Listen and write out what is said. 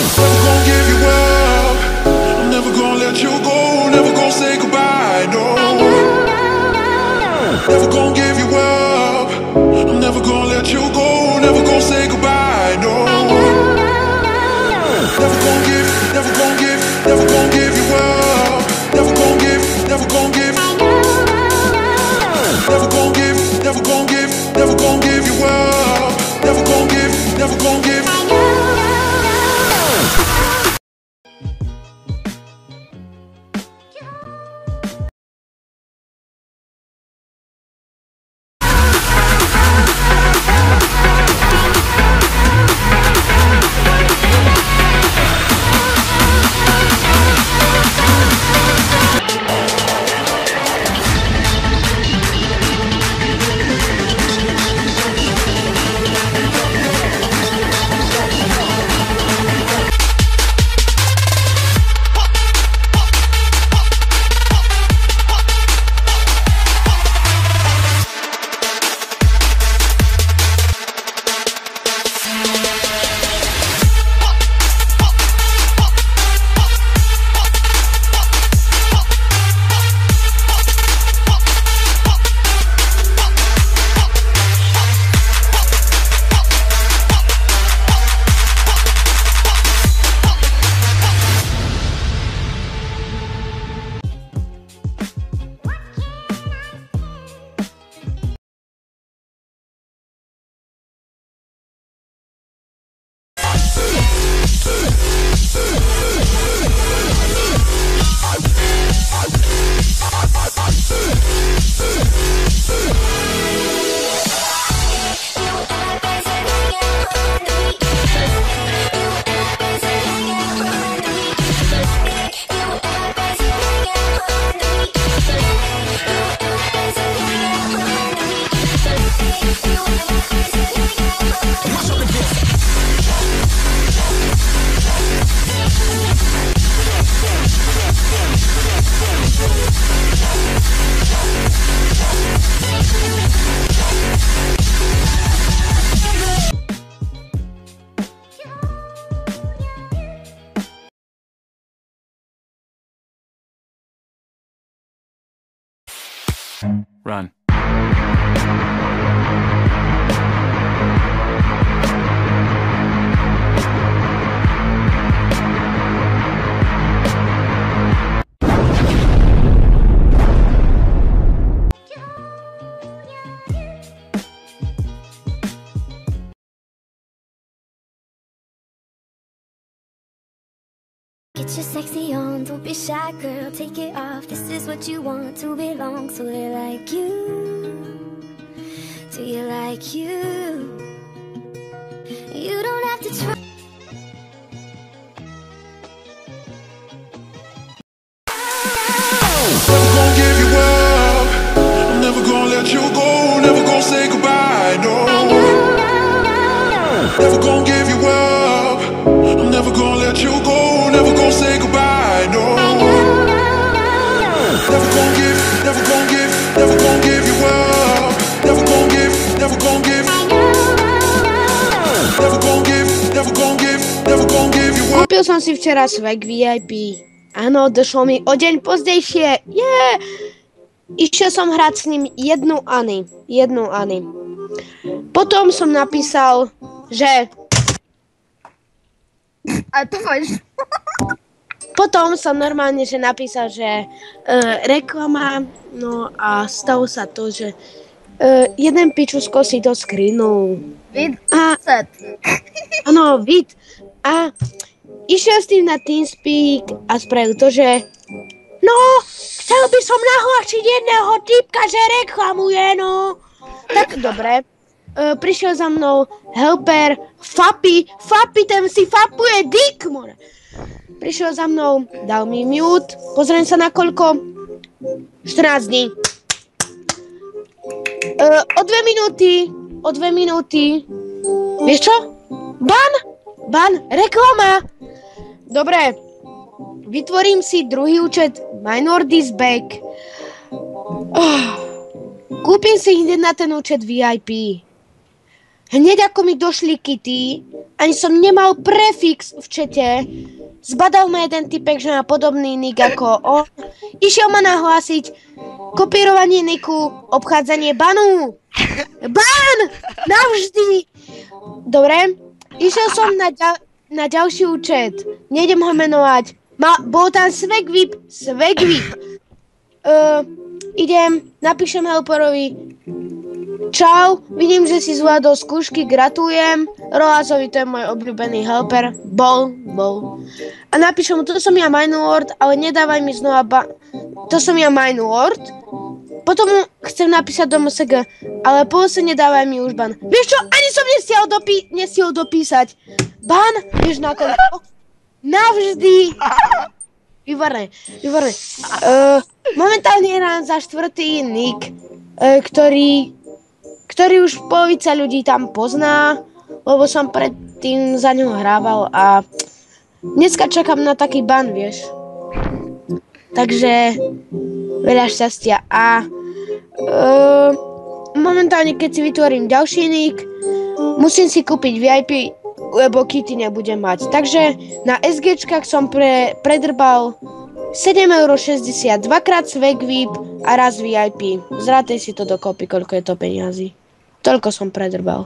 Never gonna give you up. I'm never gonna let you go. Never gonna say goodbye, no. Never gonna give you up. I'm never gonna let you go. Never gonna say goodbye, no. Never gonna give, never gonna give, never gonna give you up. Never gonna give, never gonna give. Never gonna give, never gonna give, never gonna give you up. Never gonna give, never gonna give. Run. Get your sexy on, don't be shy, girl, take it off. This is what you want, to belong, so they like you. Do you like you? You don't have to try. Never gonna give you up. I'm never gonna let you go. Never gonna say goodbye, no. Never gonna give you up. I'm never gonna let you go. Never gonna say goodbye, no. Never gonna give, never gonna give, never gonna give you up. Never gonna give, never gonna give. Never gonna give, never gonna give, never gonna give you up. Kúpil som si včera swag VIP. Áno, došlo mi o deň pozdejšie. Yeah! Išiel som hrať s ním jednu Ani. Potom som napísal, že... A to máš. Potom som normálne, že napísal, že reklama, no a stalo sa to, že jeden pičusko si to screenul. Vid A- set. Áno, vid. A išiel s tým na TeamSpeak a spravil to, že no, chcel by som nahlásiť jedného typka, že reklamuje, no. Tak dobre. Prišiel za mnou helper Fapi, ten si fapuje dick, more. Prišiel za mnou, dal mi mute, pozriem sa na koľko, 14 dní. O 2 minúty, vieš čo? Ban, reklama. Dobre, vytvorím si druhý účet, Minor is back. Kúpim si hneď na ten účet VIP. Hneď ako mi došli kity, ani som nemal prefix v čete, zbadal ma jeden typek, že má podobný nick ako on. Išiel ma nahlásiť kopírovanie niku, obchádzanie banu. Ban! Navždy! Dobre, išiel som na ďalší účet. Nejdem ho menovať. Bol tam Swagvip. Idem, napíšem helperovi. Čau, vidím, že si zvládol skúšky, gratulujem. Rolázovi, to je môj obľúbený helper. Bol. A napíšem mu, to som ja Minelord, ale nedávaj mi znova to som ja Minelord. Potom mu chcem napísať do MSG, ale sa nedávaj mi už ban. Vieš čo, ani som nestihol dopísať. Ban, vieš na koľko? Navždy. Výborné. Momentálne hrám za 4. nick, ktorý už polovica ľudí tam pozná, lebo som predtým za ňou hrával a dneska čakám na taký ban, vieš. Takže veľa šťastia a momentálne keď si vytvorím ďalší nick, musím si kúpiť VIP, lebo kity nebudem mať. Takže na SGčkách som predrbal 7,60 €, dvakrát Swagvip a raz VIP. Zrátej si to dokopy, koľko je to peniazy. Toľko som predrbal.